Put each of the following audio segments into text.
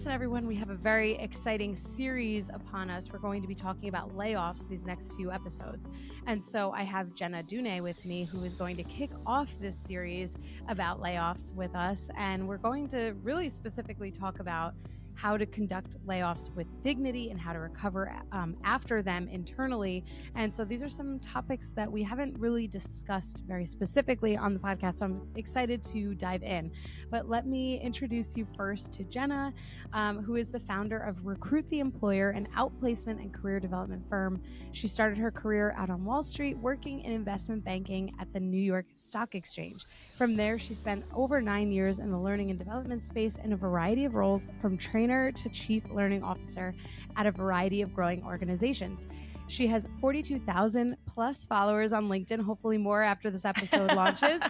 listen, everyone, we have a very exciting series upon us. We're going to be talking about layoffs these next few episodes. And so I have Jena Dunay with me, who is going to kick off this series about layoffs with us. And we're going to really specifically talk about how to conduct layoffs with dignity and how to recover after them internally. And so these are some topics that we haven't really discussed very specifically on the podcast. So I'm excited to dive in. But let me introduce you first to Jena, who is the founder of Recruit the Employer, an outplacement and career development firm. She started her career out on Wall Street, working in investment banking at the New York Stock Exchange. From there, she spent over 9 years in the learning and development space in a variety of roles, from trainer to chief learning officer at a variety of growing organizations. She has 42,000 plus followers on LinkedIn, hopefully more after this episode launches,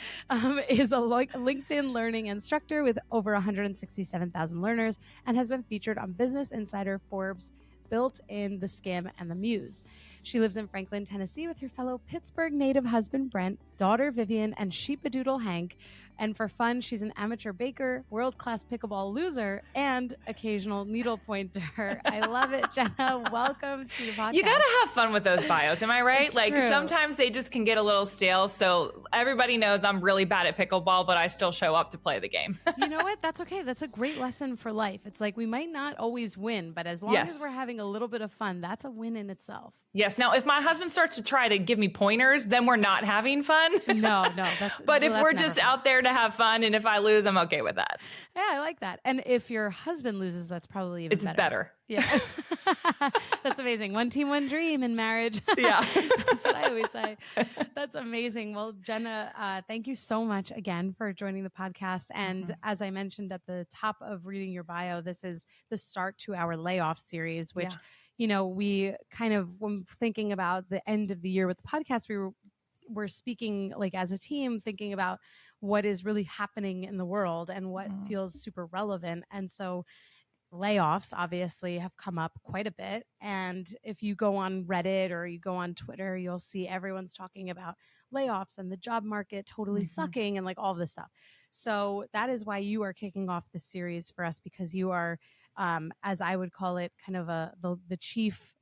is a LinkedIn learning instructor with over 167,000 learners, and has been featured on Business Insider, Forbes, Built in, The Skimm, and The Muse. She lives in Franklin, Tennessee with her fellow Pittsburgh native husband, Brent, daughter, Vivian, and sheepadoodle, Hank. And for fun, she's an amateur baker, world-class pickleball loser, and occasional needlepointer. I love it, Jena. Welcome to the podcast. You got to have fun with those bios, am I right? It's like true. Sometimes they just can get a little stale. So everybody knows I'm really bad at pickleball, but I still show up to play the game. You know what? That's okay. That's a great lesson for life. It's like we might not always win, but as long as we're having a little bit of fun, that's a win in itself. Yes. Now, if my husband starts to try to give me pointers, then we're not having fun. No. But if we're just out there to have fun, and if I lose, I'm okay with that. Yeah, I like that. And if your husband loses, that's probably even better. It's better. Yeah. That's amazing. One team, one dream in marriage. Yeah. That's what I always say. That's amazing. Well, Jena, thank you so much again for joining the podcast. And as I mentioned at the top of reading your bio, this is the start to our layoff series, which, you know, we kind of, when thinking about the end of the year with the podcast, we're speaking like as a team, thinking about what is really happening in the world and what feels super relevant. And so layoffs obviously have come up quite a bit. And if you go on Reddit or you go on Twitter, you'll see everyone's talking about layoffs and the job market totally sucking and like all this stuff. So that is why you are kicking off this series for us, because you are, as I would call it, kind of the chief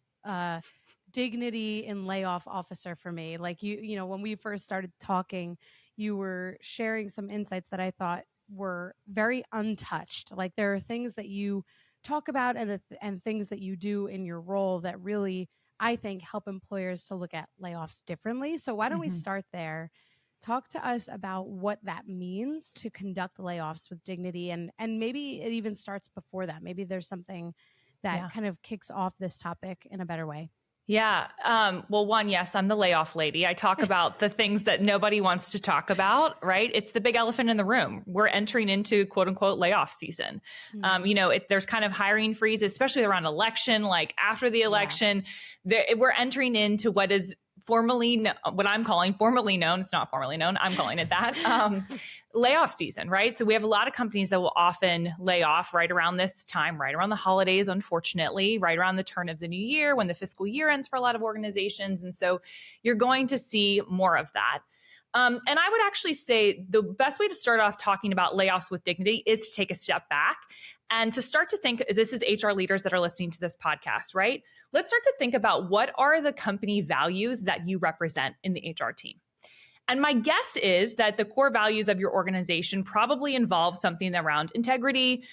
dignity in layoff officer for me. Like you know, when we first started talking, you were sharing some insights that I thought were very untouched. Like there are things that you talk about and things that you do in your role that really, I think, help employers to look at layoffs differently. So why don't we start there? Talk to us about what that means to conduct layoffs with dignity, and maybe it even starts before that. Maybe there's something that kind of kicks off this topic in a better way. Yeah. Well, one, yes, I'm the layoff lady. I talk about the things that nobody wants to talk about, right? It's the big elephant in the room. We're entering into quote unquote layoff season. You know, there's kind of hiring freeze, especially around election, like after the election, we're entering into what is what I'm calling formally known. It's not formally known. I'm calling it that. Layoff season, right? So we have a lot of companies that will often lay off right around this time, right around the holidays, unfortunately, right around the turn of the new year when the fiscal year ends for a lot of organizations. And so you're going to see more of that. And I would actually say the best way to start off talking about layoffs with dignity is to take a step back and to start to think, this is HR leaders that are listening to this podcast, right? Let's start to think about what are the company values that you represent in the HR team. And my guess is that the core values of your organization probably involve something around integrity.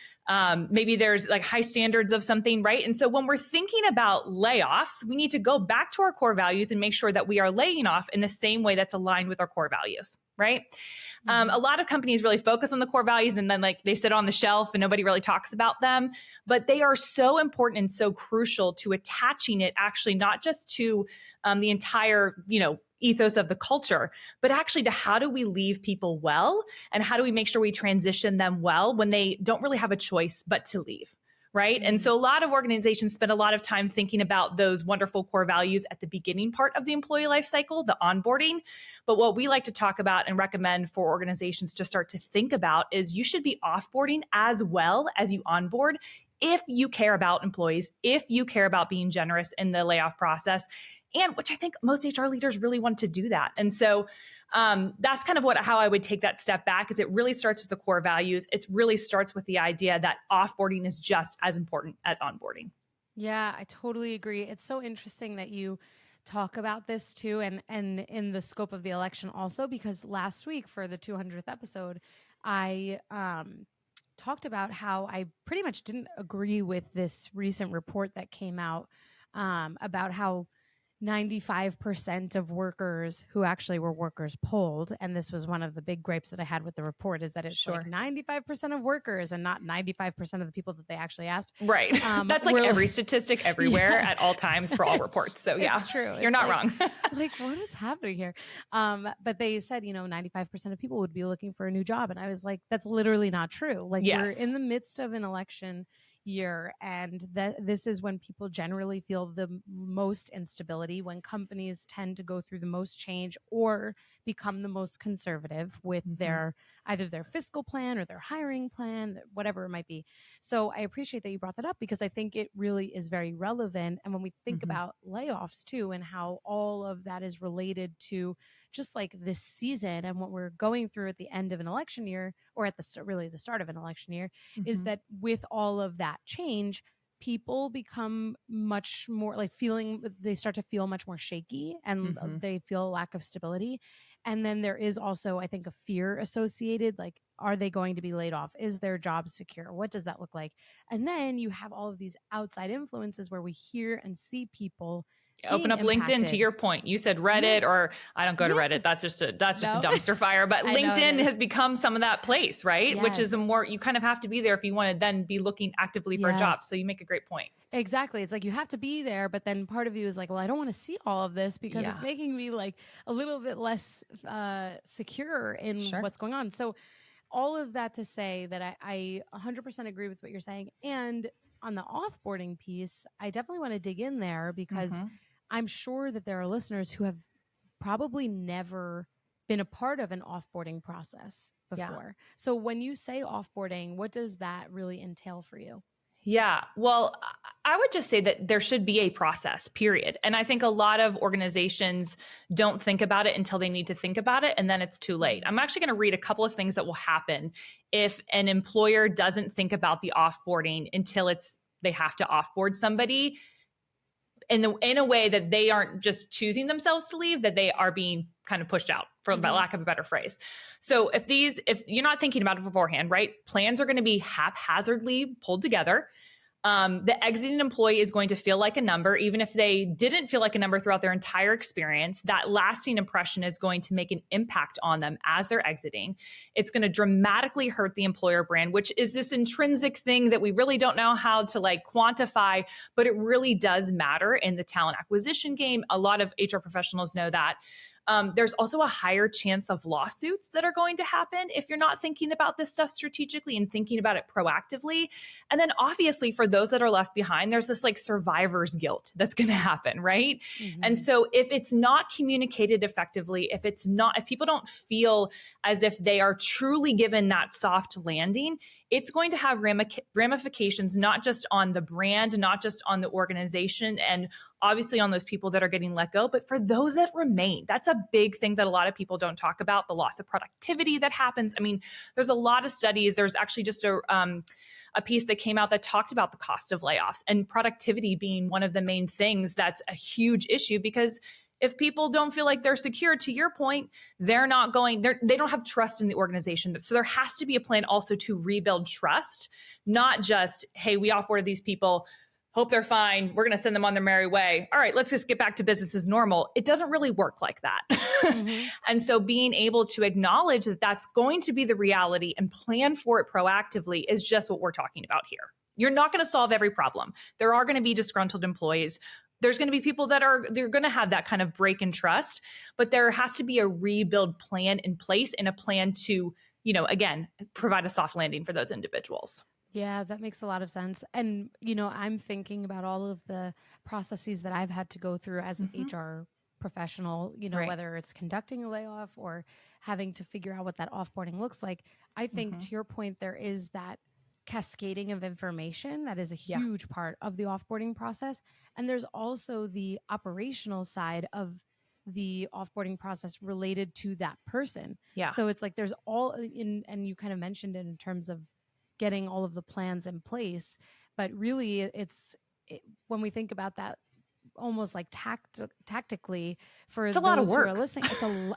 Maybe there's like high standards of something, right? And so when we're thinking about layoffs, we need to go back to our core values and make sure that we are laying off in the same way that's aligned with our core values, right? A lot of companies really focus on the core values and then like they sit on the shelf and nobody really talks about them, but they are so important and so crucial to attaching it actually not just to the entire, you know, ethos of the culture, but actually to how do we leave people well and how do we make sure we transition them well when they don't really have a choice but to leave, right? And so a lot of organizations spend a lot of time thinking about those wonderful core values at the beginning part of the employee life cycle, the onboarding. But what we like to talk about and recommend for organizations to start to think about is you should be offboarding as well as you onboard if you care about employees, if you care about being generous in the layoff process, and which I think most HR leaders really want to do that. And so that's kind of how I would take that step back, is it really starts with the core values. It really starts with the idea that offboarding is just as important as onboarding. Yeah, I totally agree. It's so interesting that you talk about this too, and in the scope of the election also, because last week for the 200th episode, I talked about how I pretty much didn't agree with this recent report that came out about how 95% of workers who actually were workers polled, and this was one of the big gripes that I had with the report, is that it's like 95% of workers and not 95% of the people that they actually asked. Right. That's like every statistic everywhere at all times for all reports. So yeah, it's true. You're not wrong. Like, what is happening here? But they said, 95% of people would be looking for a new job. And I was like, that's literally not true. Like, we're in the midst of an election year, and this is when people generally feel the most instability, when companies tend to go through the most change or become the most conservative with either their fiscal plan or their hiring plan, whatever it might be. So I appreciate that you brought that up, because I think it really is very relevant. And when we think about layoffs too, and how all of that is related to just like this season and what we're going through at the end of an election year, or at the start of an election year, is that with all of that change, people become much more like they start to feel much more shaky, and they feel a lack of stability. And then there is also, I think, a fear associated, like, are they going to be laid off? Is their job secure? What does that look like? And then you have all of these outside influences where we hear and see people open up impacted. LinkedIn. To your point, you said Reddit, or I don't go to Reddit. That's just a dumpster fire. But LinkedIn has become some of that place, right? Which is you kind of have to be there if you want to then be looking actively for a job. So you make a great point. Exactly. It's like you have to be there, but then part of you is like, well, I don't want to see all of this because it's making me like a little bit less secure in what's going on. So all of that to say that I 100% agree with what you're saying. And on the offboarding piece, I definitely want to dig in there, because I'm sure that there are listeners who have probably never been a part of an offboarding process before. So when you say offboarding, what does that really entail for you? Yeah. Well, I would just say that there should be a process, period. And I think a lot of organizations don't think about it until they need to think about it, and then it's too late. I'm actually going to read a couple of things that will happen if an employer doesn't think about the offboarding until they have to offboard somebody in a way that they aren't just choosing themselves to leave, that they are being kind of pushed out, for lack of a better phrase. So if you're not thinking about it beforehand, right? Plans are going to be haphazardly pulled together. The exiting employee is going to feel like a number, even if they didn't feel like a number throughout their entire experience. That lasting impression is going to make an impact on them as they're exiting. It's going to dramatically hurt the employer brand, which is this intrinsic thing that we really don't know how to quantify, but it really does matter in the talent acquisition game. A lot of HR professionals know that. There's also a higher chance of lawsuits that are going to happen if you're not thinking about this stuff strategically and thinking about it proactively. And then obviously for those that are left behind, there's this survivor's guilt that's going to happen, right? And so if it's not communicated effectively, if people don't feel as if they are truly given that soft landing, it's going to have ramifications, not just on the brand, not just on the organization, and obviously on those people that are getting let go, but for those that remain. That's a big thing that a lot of people don't talk about, the loss of productivity that happens. I mean, there's a lot of studies. There's actually just a piece that came out that talked about the cost of layoffs and productivity being one of the main things that's a huge issue, because if people don't feel like they're secure, to your point, they don't have trust in the organization. So there has to be a plan also to rebuild trust, not just, hey, we offboarded these people, hope they're fine, we're going to send them on their merry way. All right, let's just get back to business as normal. It doesn't really work like that. And so being able to acknowledge that that's going to be the reality and plan for it proactively is just what we're talking about here. You're not going to solve every problem. There are going to be disgruntled employees. There's going to be people they're going to have that kind of break in trust, but there has to be a rebuild plan in place, and a plan to, again, provide a soft landing for those individuals. Yeah, that makes a lot of sense. And, I'm thinking about all of the processes that I've had to go through as an HR professional, whether it's conducting a layoff or having to figure out what that offboarding looks like. I think to your point, there is that cascading of information that is a huge part of the offboarding process. And there's also the operational side of the offboarding process related to that person. Yeah. So it's like there's all in, and you kind of mentioned it in terms of getting all of the plans in place, but really when we think about that almost like tactically for It's a lot of those who are work. listening,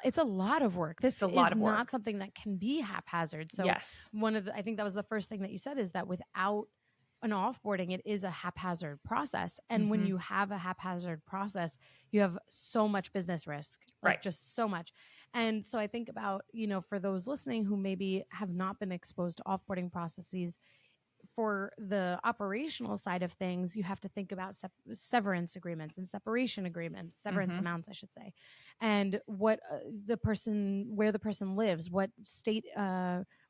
it's a lot of work. This It's a lot is of work. not something that can be haphazard. So Yes. I think that was the first thing that you said, is that without an offboarding, it is a haphazard process. And when you have a haphazard process, you have so much business risk, like Right. just so much. And so I think about, for those listening who maybe have not been exposed to offboarding processes, for the operational side of things, you have to think about severance agreements and separation agreements, severance amounts, I should say, and what where the person lives, what state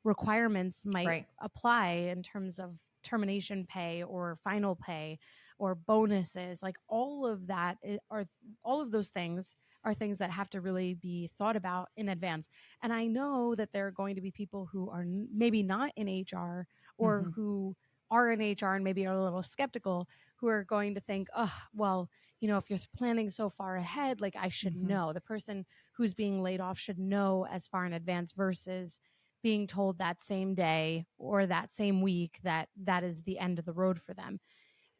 requirements might apply in terms of termination pay or final pay or bonuses. Like all of that all of those things are things that have to really be thought about in advance. And I know that there are going to be people who are maybe not in HR or who are in HR and maybe are a little skeptical, who are going to think, oh, well, if you're planning so far ahead, like I should know. The person who's being laid off should know as far in advance versus being told that same day or that same week that is the end of the road for them.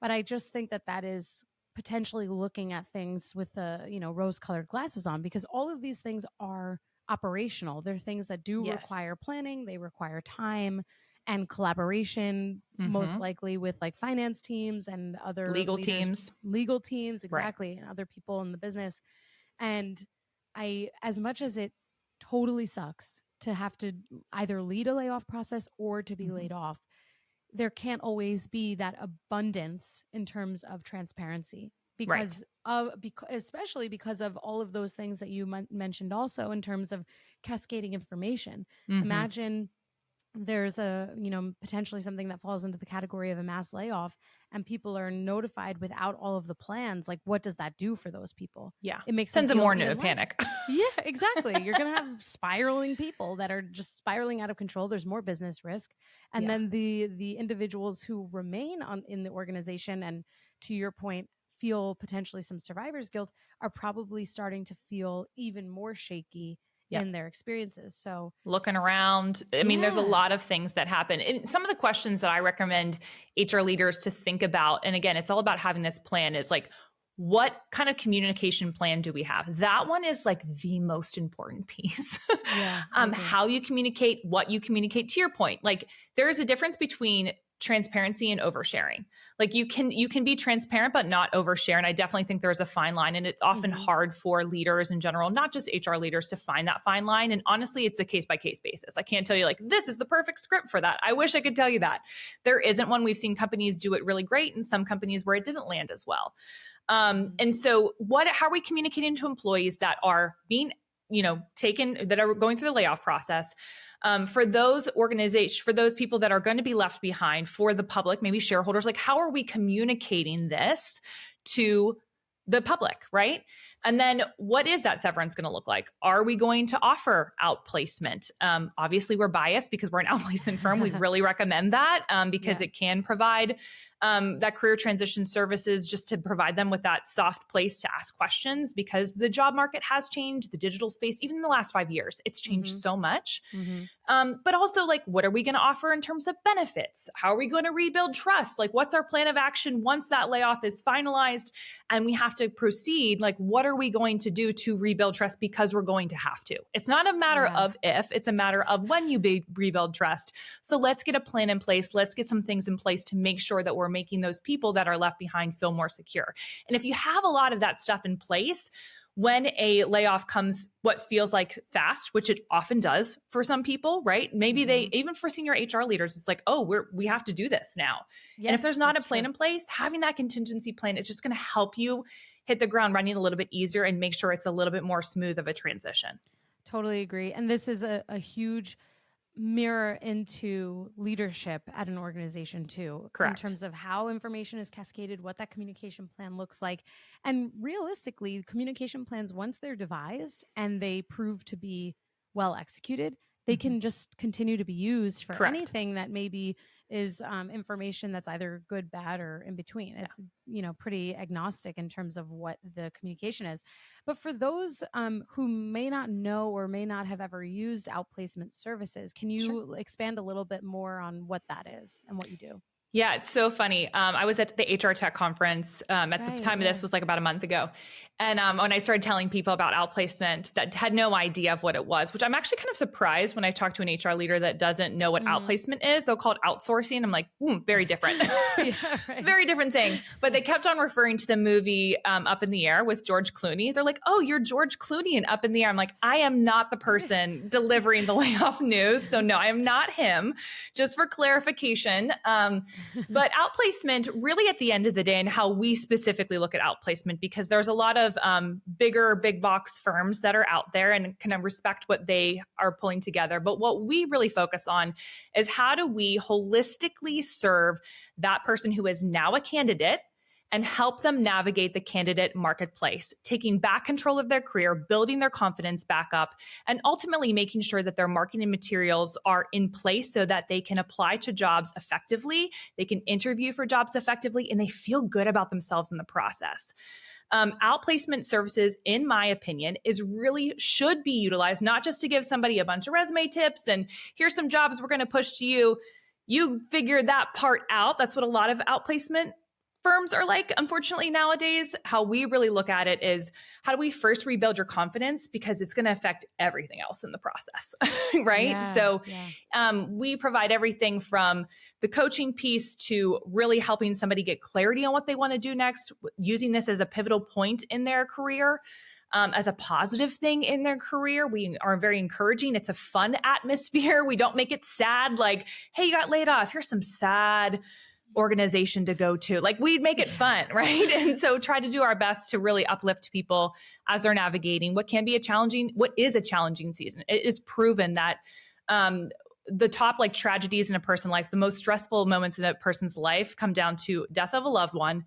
But I just think that is potentially looking at things with the, rose-colored glasses on, because all of these things are operational. They're things that do require planning. They require time and collaboration, most likely with like finance teams and other legal teams, exactly, and other people in the business. And as much as it totally sucks to have to either lead a layoff process or to be laid off, there can't always be that abundance in terms of transparency especially because of all of those things that you mentioned also in terms of cascading information. Imagine there's potentially something that falls into the category of a mass layoff and people are notified without all of the plans. Like, what does that do for those people? Yeah. It makes sends them more into a panic. Yeah, exactly. You're going to have spiraling people that are just spiraling out of control. There's more business risk. And then the individuals who remain in the organization and, to your point, feel potentially some survivor's guilt are probably starting to feel even more shaky in their experiences. So looking around, I mean, there's a lot of things that happen. And some of the questions that I recommend HR leaders to think about, and again, it's all about having this plan, is like, what kind of communication plan do we have? That one is like the most important piece. How you communicate, what you communicate. To your point, like there is a difference between transparency and oversharing. Like you can be transparent, but not overshare. And I definitely think there's a fine line, and it's often hard for leaders in general, not just HR leaders, to find that fine line. And honestly, it's a case by case basis. I can't tell you like, this is the perfect script for that. I wish I could tell you that. There isn't one. We've seen companies do it really great and some companies where it didn't land as well. And so how are we communicating to employees that are being, that are going through the layoff process? For those organizations, for those people that are going to be left behind, for the public, maybe shareholders, like how are we communicating this to the public, right? And then what is that severance going to look like? Are we going to offer outplacement? Obviously, we're biased because we're an outplacement firm. We really recommend that because it can provide that career transition services, just to provide them with that soft place to ask questions, because the job market has changed, the digital space, even in the last 5 years, it's changed so much. But also, like, what are we going to offer in terms of benefits? How are we going to rebuild trust? Like, what's our plan of action once that layoff is finalized and we have to proceed? Like, what are we going to do to rebuild trust? Because we're going to have to. It's not a matter of if, it's a matter of when you rebuild trust. So let's get a plan in place. Let's get some things in place to make sure that we're making those people that are left behind feel more secure. And if you have a lot of that stuff in place, when a layoff comes, what feels like fast, which it often does for some people, right? Maybe they, even for senior HR leaders, it's like, oh, we have to do this now. And if there's not a plan in place, having that contingency plan, it's just going to help you hit the ground running a little bit easier and make sure it's a little bit more smooth of a transition. Totally agree. And this is a huge mirror into leadership at an organization too. Correct. In terms of how information is cascaded, what that communication plan looks like. And realistically, communication plans, once they're devised and they prove to be well executed, they can just continue to be used for anything that maybe is information that's either good, bad, or in between. It's, pretty agnostic in terms of what the communication is. But for those who may not know or may not have ever used outplacement services, can you expand a little bit more on what that is and what you do? Yeah, it's so funny. I was at the HR Tech conference at the time of this was like about a month ago. And when I started telling people about outplacement that had no idea of what it was, which I'm actually kind of surprised when I talk to an HR leader that doesn't know what outplacement is. They'll call it outsourcing. I'm like, very different. Very different thing. But they kept on referring to the movie Up in the Air with George Clooney. They're like, oh, you're George Clooney in Up in the Air. I'm like, I am not the person delivering the layoff news. So no, I am not him. Just for clarification. But outplacement, really at the end of the day, and how we specifically look at outplacement, because there's a lot of bigger, big box firms that are out there and kind of respect what they are pulling together. But what we really focus on is how do we holistically serve that person who is now a candidate and help them navigate the candidate marketplace, taking back control of their career, building their confidence back up, and ultimately making sure that their marketing materials are in place so that they can apply to jobs effectively, they can interview for jobs effectively, and they feel good about themselves in the process. Outplacement services, in my opinion, should be utilized not just to give somebody a bunch of resume tips and here's some jobs we're going to push to you. You figure that part out. That's what a lot of outplacement firms are like, unfortunately, nowadays. How we really look at it is, how do we first rebuild your confidence? Because it's going to affect everything else in the process, right? We provide everything from the coaching piece to really helping somebody get clarity on what they want to do next, using this as a pivotal point in their career, as a positive thing in their career. We are very encouraging. It's a fun atmosphere. We don't make it sad, like, hey, you got laid off. Here's some sad organization to go to. Like, we'd make it fun, right? And so try to do our best to really uplift people as they're navigating what is a challenging season. It is proven that the top tragedies in a person's life, the most stressful moments in a person's life come down to death of a loved one,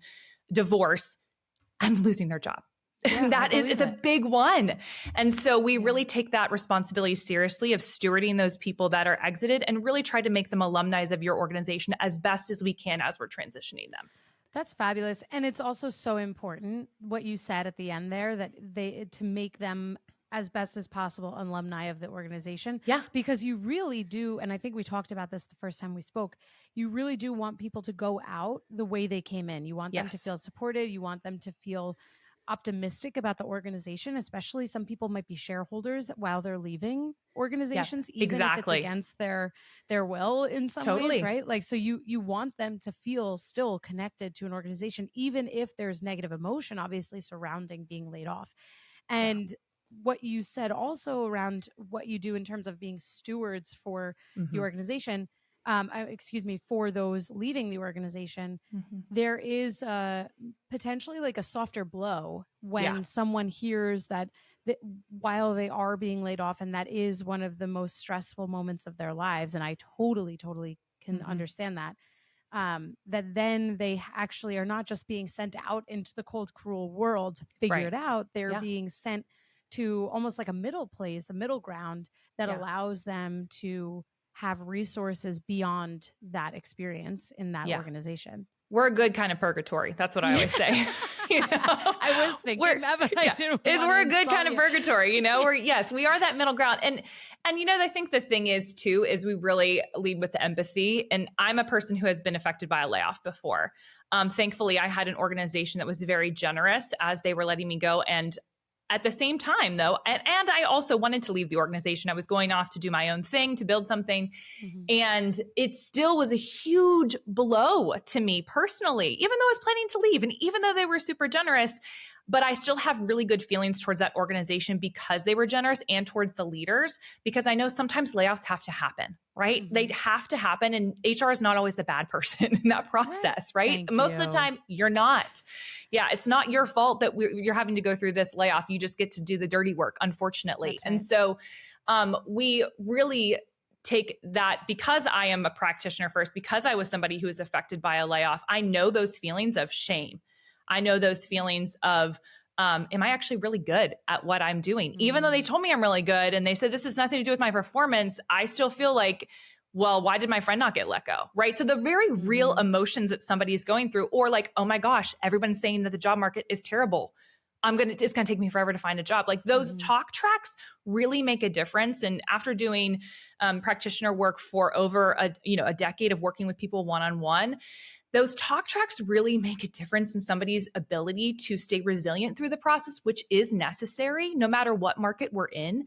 divorce, and losing their job. Yeah, it's a big one. And so we really take that responsibility seriously of stewarding those people that are exited and really try to make them alumni of your organization as best as we can as we're transitioning them. That's fabulous. And it's also so important what you said at the end there, that to make them as best as possible alumni of the organization. Yeah. Because you really do, and I think we talked about this the first time we spoke, you really do want people to go out the way they came in. You want them to feel supported. You want them to feel optimistic about the organization, especially some people might be shareholders while they're leaving organizations, even if it's against their will in some ways, right? Like, so you want them to feel still connected to an organization, even if there's negative emotion, obviously, surrounding being laid off. And what you said also around what you do in terms of being stewards for the organization, for those leaving the organization, there is potentially like a softer blow when someone hears that while they are being laid off, and that is one of the most stressful moments of their lives. And I totally can understand that. That then they actually are not just being sent out into the cold, cruel world to figure it out. They're being sent to almost like a middle place, a middle ground that allows them to have resources beyond that experience in that organization. We're a good kind of purgatory. That's what I always say. I was thinking that, but I didn't. We're a good kind of purgatory. We are that middle ground. And I think the thing is too, is we really lead with the empathy. And I'm a person who has been affected by a layoff before. Thankfully, I had an organization that was very generous as they were letting me go. And at the same time, though, and I also wanted to leave the organization. I was going off to do my own thing, to build something. And it still was a huge blow to me personally, even though I was planning to leave. And even though they were super generous, but I still have really good feelings towards that organization because they were generous, and towards the leaders, because I know sometimes layoffs have to happen, right? They have to happen. And HR is not always the bad person in that process, right? Most of the time, you're not. Yeah, it's not your fault that you're having to go through this layoff. You just get to do the dirty work, unfortunately. And so we really take that, because I am a practitioner first, because I was somebody who was affected by a layoff. I know those feelings of shame. I know those feelings of, am I actually really good at what I'm doing? Even though they told me I'm really good and they said this has nothing to do with my performance, I still feel like well, why did my friend not get let go? Right. So the very real emotions that somebody is going through, or like, oh my gosh, everyone's saying that the job market is terrible. It's going to take me forever to find a job. Like those talk tracks really make a difference. And after doing practitioner work for over a decade of working with people one-on-one, those talk tracks really make a difference in somebody's ability to stay resilient through the process, which is necessary no matter what market we're in.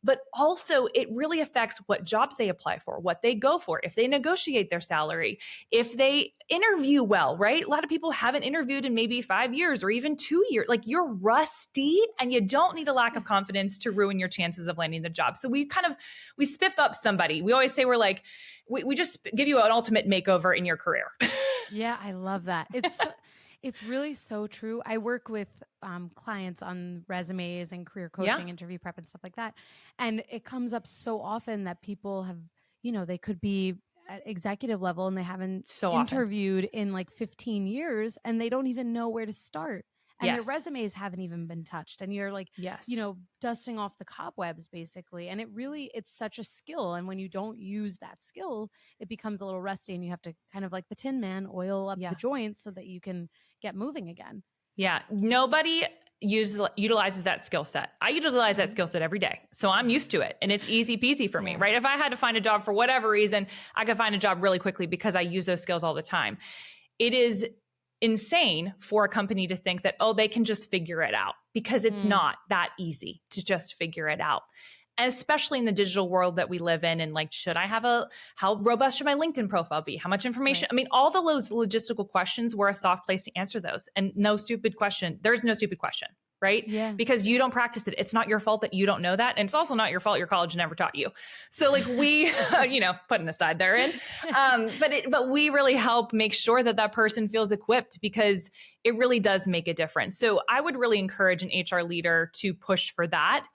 But also it really affects what jobs they apply for, what they go for, if they negotiate their salary, if they interview well, right? A lot of people haven't interviewed in maybe 5 years or even 2 years. Like you're rusty and you don't need a lack of confidence to ruin your chances of landing the job. So we spiff up somebody. We always say we're like, we just give you an ultimate makeover in your career. Yeah, I love that. It's really so true. I work with clients on resumes and career coaching, interview prep and stuff like that. And it comes up so often that people have, they could be at executive level and they haven't interviewed in like 15 years and they don't even know where to start. And their resumes haven't even been touched. And you're like, dusting off the cobwebs basically. And it's such a skill. And when you don't use that skill, it becomes a little rusty and you have to kind of like the Tin Man, oil up the joints so that you can get moving again. Yeah. Nobody utilizes that skill set. I utilize that skill set every day. So I'm used to it and it's easy peasy for me, right? If I had to find a job for whatever reason, I could find a job really quickly because I use those skills all the time. It is insane for a company to think that, oh, they can just figure it out, because it's not that easy to just figure it out. And especially in the digital world that we live in. And like, how robust should my LinkedIn profile be? How much information? Right. I mean, all those logistical questions, we're a soft place to answer those. And no stupid question. There's no stupid question, right? Yeah. Because you don't practice it. It's not your fault that you don't know that. And it's also not your fault your college never taught you. So like we, putting aside therein, but we really help make sure that person feels equipped, because it really does make a difference. So I would really encourage an HR leader to push for that.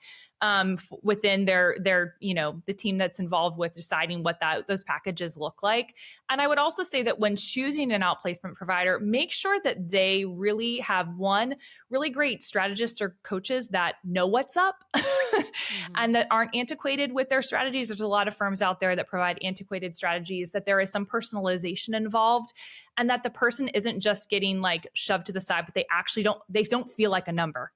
Within their the team that's involved with deciding what those packages look like. And I would also say that when choosing an outplacement provider, make sure that they really have one really great strategist or coaches that know what's up and that aren't antiquated with their strategies. There's a lot of firms out there that provide antiquated strategies, that there is some personalization involved, and that the person isn't just getting like shoved to the side, but they actually don't feel like a number.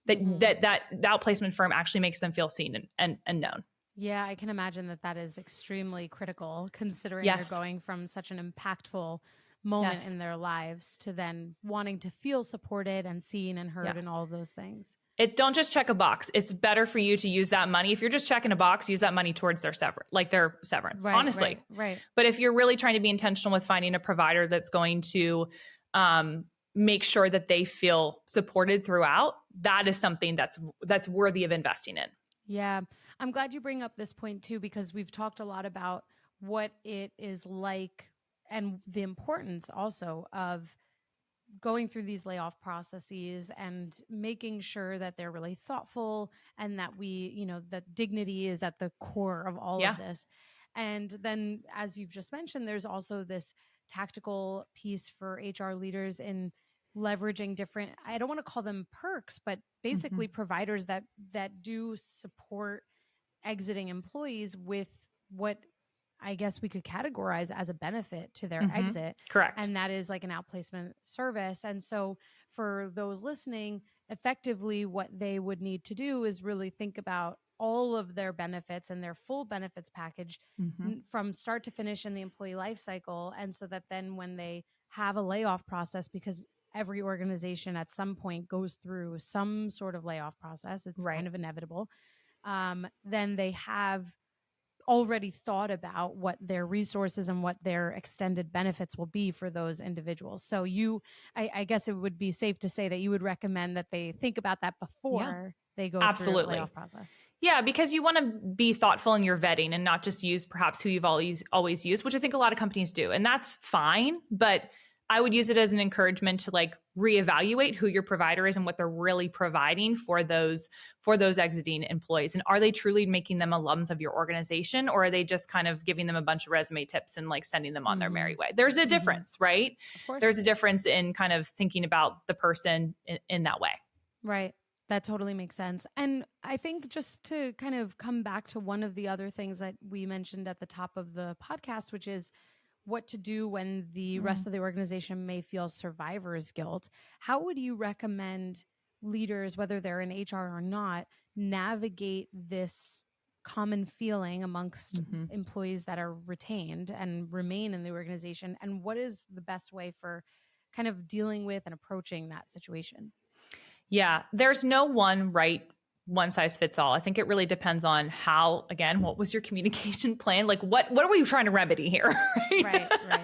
That outplacement firm actually makes them feel seen and known. Yeah, I can imagine that is extremely critical, considering they're going from such an impactful moment in their lives to then wanting to feel supported and seen and heard and all of those things. Don't just check a box. It's better for you to use that money. If you're just checking a box, use that money towards their severance, honestly. Right. But if you're really trying to be intentional with finding a provider that's going to make sure that they feel supported throughout, that is something that's worthy of investing in. Yeah. I'm glad you bring up this point too, because we've talked a lot about what it is like and the importance also of going through these layoff processes and making sure that they're really thoughtful and that that dignity is at the core of all of this. And then, as you've just mentioned, there's also this tactical piece for HR leaders in leveraging different, I don't want to call them perks, but basically providers that do support exiting employees with what I guess we could categorize as a benefit to their exit. Correct. And that is like an outplacement service. And so for those listening, effectively what they would need to do is really think about all of their benefits and their full benefits package from start to finish in the employee life cycle. And so that then when they have a layoff process, because every organization at some point goes through some sort of layoff process, it's kind of inevitable, then they have already thought about what their resources and what their extended benefits will be for those individuals. So I guess it would be safe to say that you would recommend that they think about that before they go through the layoff process. Yeah, because you want to be thoughtful in your vetting and not just use perhaps who you've always used, which I think a lot of companies do. And that's fine, but I would use it as an encouragement to like reevaluate who your provider is and what they're really providing for those exiting employees. And are they truly making them alums of your organization, or are they just kind of giving them a bunch of resume tips and like sending them on their merry way? There's a difference, right? There's a difference in kind of thinking about the person in that way. Right. That totally makes sense. And I think just to kind of come back to one of the other things that we mentioned at the top of the podcast, which is what to do when the rest of the organization may feel survivor's guilt. How would you recommend leaders, whether they're in HR or not, navigate this common feeling amongst employees that are retained and remain in the organization? And what is the best way for kind of dealing with and approaching that situation? Yeah, there's no one size fits all. I think it really depends on how, again, what was your communication plan? Like what are we trying to remedy here? Right? Right.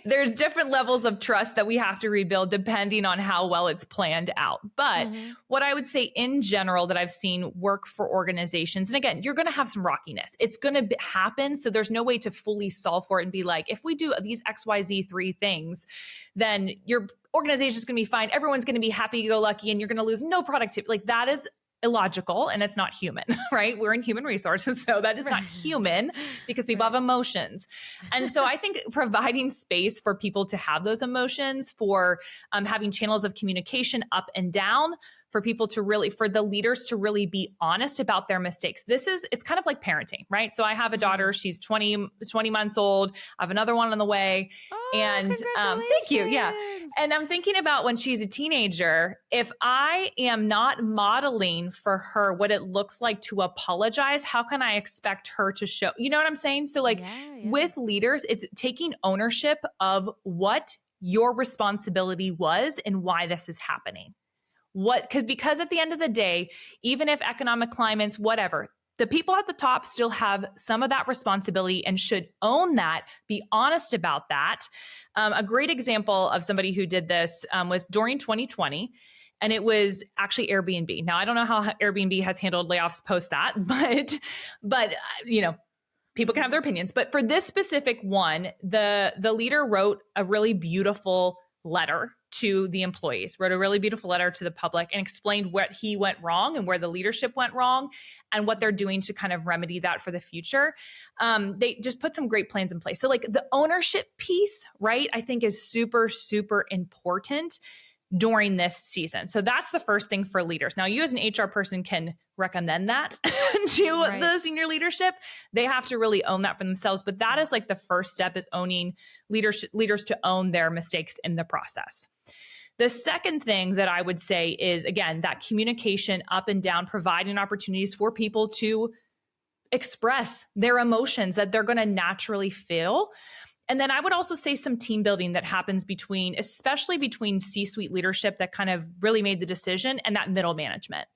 There's different levels of trust that we have to rebuild depending on how well it's planned out. But what I would say in general that I've seen work for organizations, and again, you're going to have some rockiness. It's going to happen. So there's no way to fully solve for it and be like, if we do these XYZ 3 things, then your organization is going to be fine. Everyone's going to be happy-go-lucky and you're going to lose no productivity. Like that is illogical and it's not human, right? We're in human resources. So that is not human because people have emotions. And so I think providing space for people to have those emotions, for having channels of communication up and down, for people to really, for the leaders to really be honest about their mistakes. It's kind of like parenting, right? So I have a daughter, she's 20 months old. I have another one on the way. And thank you. Yeah. And I'm thinking about when she's a teenager, if I am not modeling for her what it looks like to apologize, how can I expect her to show, you know what I'm saying? So like with leaders, it's taking ownership of what your responsibility was and why this is happening. Because at the end of the day, even if economic climates, whatever, the people at the top still have some of that responsibility and should own that, be honest about that. A great example of somebody who did this was during 2020, and it was actually Airbnb. Now, I don't know how Airbnb has handled layoffs post that, but you know, people can have their opinions. But for this specific one, the leader wrote a really beautiful letter to the employees, wrote a really beautiful letter to the public and explained what he went wrong and where the leadership went wrong and what they're doing to kind of remedy that for the future. They just put some great plans in place. So like the ownership piece, right, I think is super, super important during this season. So that's the first thing for leaders. Now, you as an HR person can recommend that to the senior leadership. They have to really own that for themselves. But that is like the first step, is owning leaders to own their mistakes in the process. The second thing that I would say is, again, that communication up and down, providing opportunities for people to express their emotions that they're going to naturally feel. And then I would also say some team building that happens especially between C-suite leadership that kind of really made the decision and that middle management.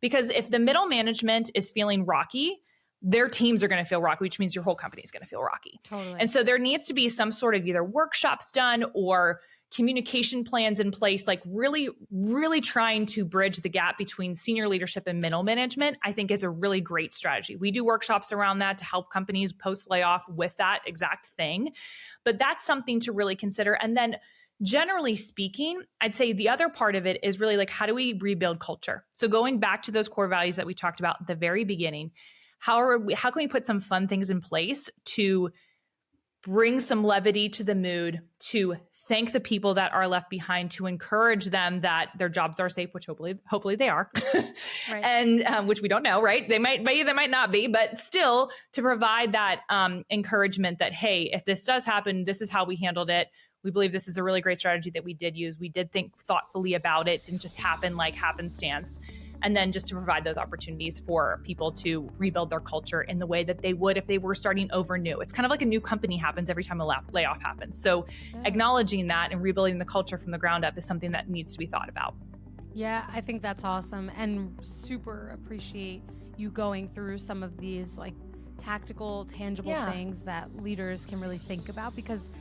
Because if the middle management is feeling rocky, their teams are going to feel rocky, which means your whole company is going to feel rocky. Totally. And so there needs to be some sort of either workshops done or communication plans in place, like really, really trying to bridge the gap between senior leadership and middle management, I think is a really great strategy. We do workshops around that to help companies post-layoff with that exact thing. But that's something to really consider. And then generally speaking, I'd say the other part of it is really like, how do we rebuild culture? So going back to those core values that we talked about at the very beginning, how can we put some fun things in place to bring some levity to the mood, to thank the people that are left behind, to encourage them that their jobs are safe, which hopefully they are, right. And which we don't know, right? They might be, they might not be, but still to provide that encouragement that, hey, if this does happen, this is how we handled it. We believe this is a really great strategy that we did use. We did think thoughtfully about it, didn't just happen like happenstance. And then just to provide those opportunities for people to rebuild their culture in the way that they would if they were starting over new. It's kind of like a new company happens every time a layoff happens. So acknowledging that and rebuilding the culture from the ground up is something that needs to be thought about. Yeah, I think that's awesome, and super appreciate you going through some of these like tactical, tangible things that leaders can really think about, because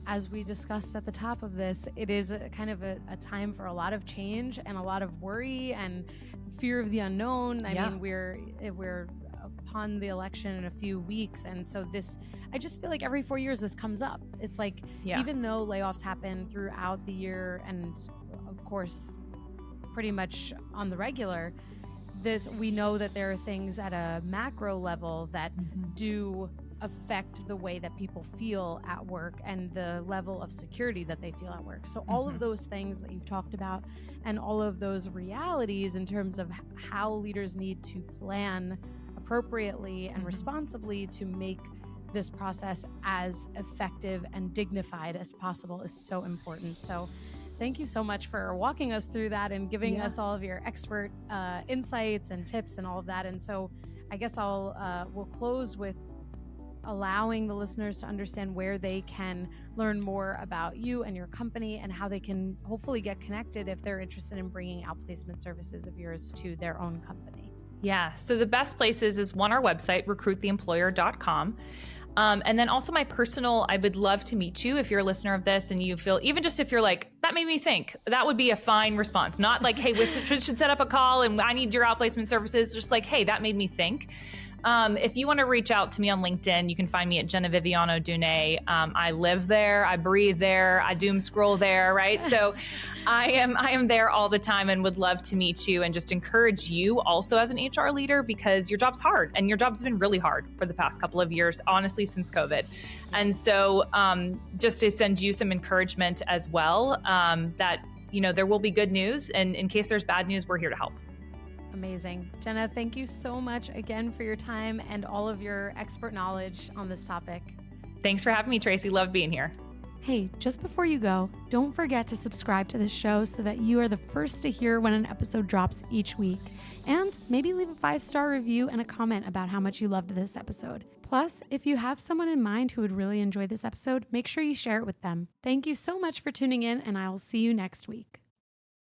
as we discussed at the top of this, it is a kind of a time for a lot of change and a lot of worry and fear of the unknown. I mean, we're upon the election in a few weeks. And so I just feel like every 4 years this comes up. It's like, even though layoffs happen throughout the year and of course, pretty much on the regular, we know that there are things at a macro level that do affect the way that people feel at work and the level of security that they feel at work. So all of those things that you've talked about and all of those realities in terms of how leaders need to plan appropriately and responsibly to make this process as effective and dignified as possible is so important. So thank you so much for walking us through that and giving us all of your expert insights and tips and all of that. And so I guess we'll close with allowing the listeners to understand where they can learn more about you and your company and how they can hopefully get connected if they're interested in bringing outplacement services of yours to their own company. Yeah. So the best places is our website, recruittheemployer.com. And then also my personal, I would love to meet you if you're a listener of this and you feel, even just if you're like, that made me think, that would be a fine response. Not like, hey, we should set up a call and I need your outplacement services. Just like, hey, that made me think. If you want to reach out to me on LinkedIn, you can find me at Jena Dunay. I live there, I breathe there, I doom scroll there, right? So I am there all the time and would love to meet you and just encourage you also as an HR leader, because your job's hard and your job's been really hard for the past couple of years, honestly, since COVID. And so just to send you some encouragement as well, that, there will be good news. And in case there's bad news, we're here to help. Amazing. Jena, thank you so much again for your time and all of your expert knowledge on this topic. Thanks for having me, Traci. Love being here. Hey, just before you go, don't forget to subscribe to this show so that you are the first to hear when an episode drops each week. And maybe leave a 5-star review and a comment about how much you loved this episode. Plus, if you have someone in mind who would really enjoy this episode, make sure you share it with them. Thank you so much for tuning in, and I will see you next week.